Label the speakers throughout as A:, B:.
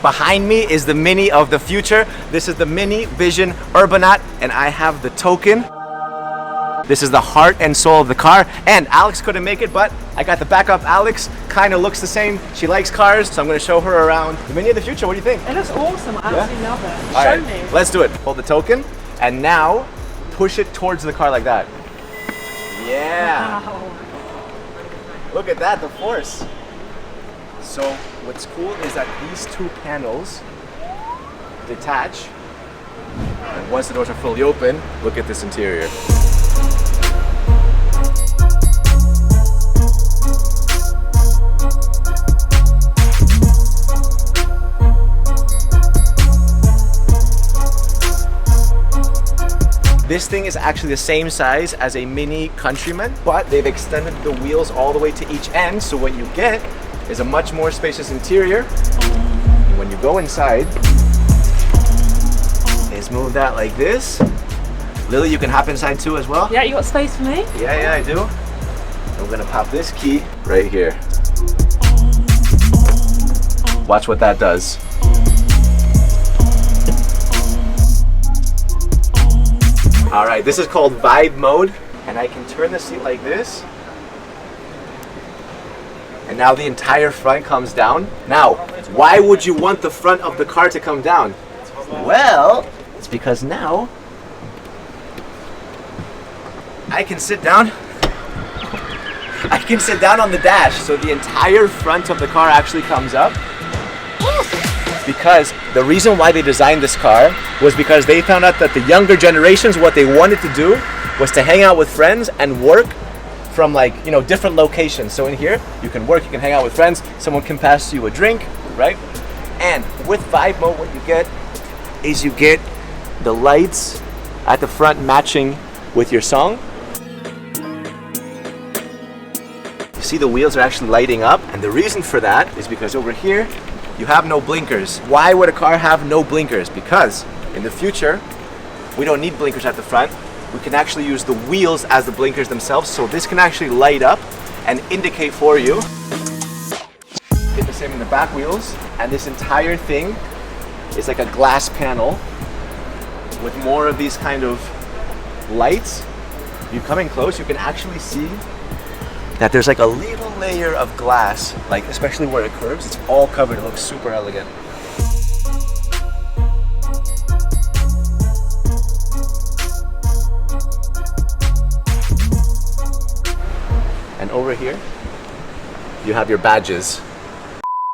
A: Behind me is the Mini of the future. This is the Mini Vision Urbanaut, and I have the token. This is the heart and soul of the car, and Alex couldn't make it, but I got the backup. Alex kind of looks the same. She likes cars, so I'm going to show her around the Mini of the future. What do you think?
B: It looks awesome. I absolutely love it.
A: All
B: Show
A: right,
B: me.
A: let's do it. Hold the token, and now push it towards the car like that. Yeah.
B: Wow.
A: Look at that, the force. So what's cool is that these two panels detach, and once the doors are fully open, look at this interior. This thing is actually the same size as a Mini Countryman, but they've extended the wheels all the way to each end, so what you get is a much more spacious interior. And when you go inside, it's moved out like this. Lily, you can hop inside too as well.
B: Yeah, you got space for me?
A: Yeah, I do. I'm gonna pop this key right here. Watch what that does. All right, this is called vibe mode, and I can turn the seat like this. And now the entire front comes down. Now, why would you want the front of the car to come down? Well, it's because now I can sit down. I can sit down on the dash, so the entire front of the car actually comes up. Because the reason why they designed this car was because they found out that the younger generations, what they wanted to do was to hang out with friends and work from, like, you know, different locations. So in here, you can work, you can hang out with friends, someone can pass you a drink, right? And with vibe mode, what you get is you get the lights at the front matching with your song. You see the wheels are actually lighting up, and the reason for that is because over here, you have no blinkers. Why would a car have no blinkers? Because in the future, we don't need blinkers at the front. We can actually use the wheels as the blinkers themselves, so this can actually light up and indicate for you. Get the same in the back wheels, and this entire thing is like a glass panel with more of these kind of lights. If you come in close, you can actually see that there's like a little layer of glass, like especially where it curves, it's all covered. It looks super elegant. And over here, you have your badges.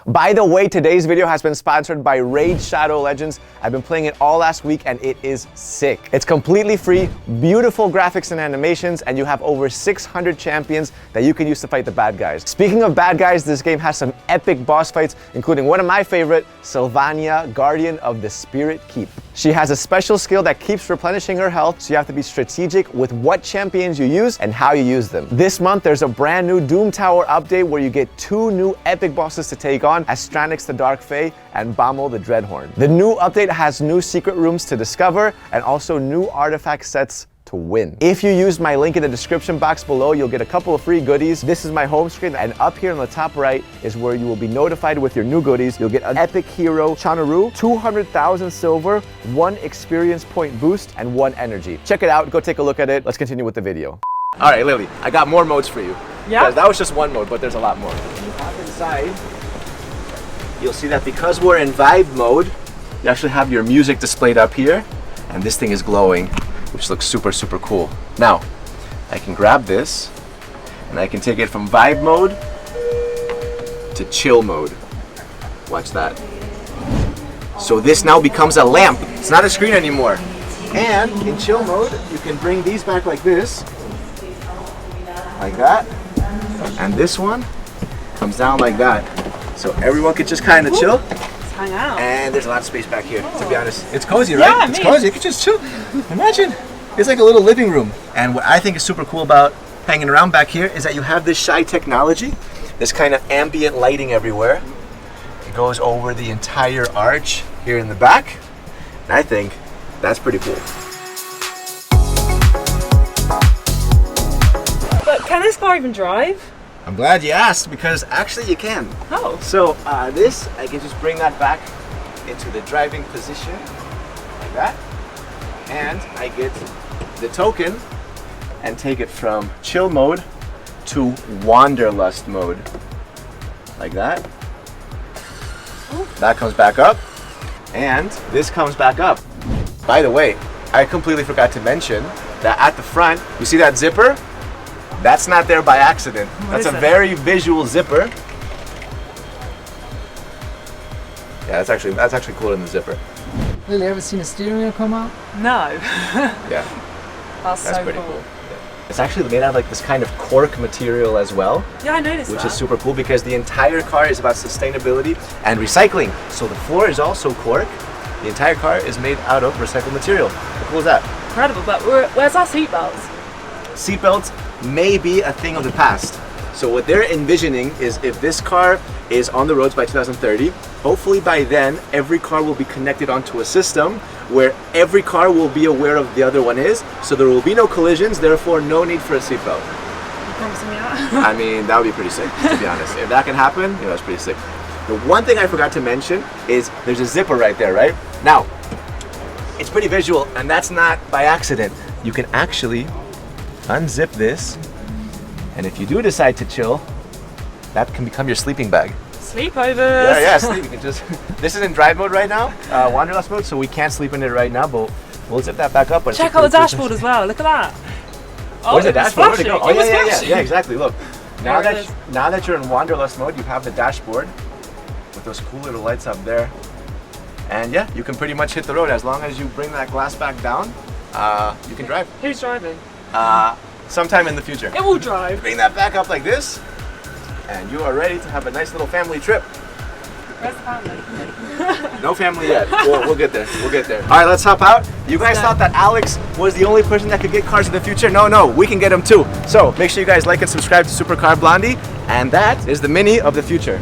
A: By the way, today's video has been sponsored by Raid Shadow Legends. I've been playing it all last week and it is sick. It's completely free, beautiful graphics and animations, and you have over 600 champions that you can use to fight the bad guys. Speaking of bad guys, this game has some epic boss fights, including one of my favorite, Sylvania, Guardian of the Spirit Keep. She has a special skill that keeps replenishing her health, so you have to be strategic with what champions you use and how you use them. This month, there's a brand new Doom Tower update where you get 2 new epic bosses to take on, Astranix the Dark Fae and Bammel the Dreadhorn. The new update has new secret rooms to discover and also new artifact sets to win. If you use my link in the description box below, you'll get a couple of free goodies. This is my home screen, and up here on the top right is where you will be notified with your new goodies. You'll get an epic hero Chanaru, 200,000 silver, 1 experience point boost, and 1 energy. Check it out, go take a look at it. Let's continue with the video. All right, Lily, I got more modes for you.
B: Yeah.
A: Because that was just one mode, but there's a lot more. When you hop inside, you'll see that because we're in vibe mode, you actually have your music displayed up here, and this thing is glowing, which looks super, super cool. Now, I can grab this, and I can take it from vibe mode to chill mode. Watch that. So this now becomes a lamp. It's not a screen anymore. And in chill mode, you can bring these back like this, like that, and this one comes down like that. So everyone could just kind of chill.
B: Let's hang out.
A: And there's a lot of space back here, to be honest. It's cozy, right?
B: Yeah,
A: it's cozy, you can just chill. Imagine, it's like a little living room. And what I think is super cool about hanging around back here is that you have this shy technology, this kind of ambient lighting everywhere. It goes over the entire arch here in the back. And I think that's pretty cool.
B: But can this car even drive?
A: I'm glad you asked, because actually you can.
B: Oh.
A: So this, I can just bring that back into the driving position, like that. And I get the token and take it from chill mode to wanderlust mode, like that. That comes back up, and this comes back up. By the way, I completely forgot to mention that at the front, you see that zipper? That's not there by accident. That's a very visual zipper. Yeah, that's actually cooler than the zipper.
C: Lily, ever seen a steering wheel come out?
B: No.
A: Yeah,
B: That's
A: that's
B: so
A: pretty
B: cool.
A: cool. It's actually made out of like this kind of cork material as well,
B: Yeah, I noticed
A: which
B: that.
A: is super cool because the entire car is about sustainability and recycling. So the floor is also cork. The entire car is made out of recycled material. How cool is that?
B: Incredible, but where's our seatbelts?
A: Seatbelts may be a thing of the past. So what they're envisioning is if this car is on the roads by 2030, hopefully by then every car will be connected onto a system where every car will be aware of the other one is, so there will be no collisions, therefore no need for a seatbelt.
B: You promising me that?
A: I mean, that would be pretty sick, to be honest. If that can happen, you know, that's pretty sick. The one thing I forgot to mention is there's a zipper right there, right? Now, it's pretty visual, and that's not by accident. You can actually unzip this, and if you do decide to chill, that can become your sleeping bag.
B: Sleepovers.
A: Yeah, sleep. You can just. This is in drive mode right now, wanderlust mode, so we can't sleep in it right now. But we'll zip that back up.
B: Check out the dashboard as well. Look at that. Oh,
A: Where's the
B: it was
A: dashboard? Where'd it go?
B: flashing.
A: Oh
B: It was flashing.
A: yeah, exactly. Look, now
B: There it
A: that you're in wanderlust mode, you have the dashboard with those cool little lights up there, and yeah, you can pretty much hit the road as long as you bring that glass back down. You can drive.
B: Who's driving?
A: Sometime in the future.
B: It will drive.
A: Bring that back up like this, and you are ready to have a nice little family trip.
B: Where's the family?
A: No family yet. We'll get there. We'll get there. All right, let's hop out. You guys thought that Alex was the only person that could get cars in the future? No, we can get them too. So make sure you guys like and subscribe to Supercar Blondie, and that is the Mini of the future.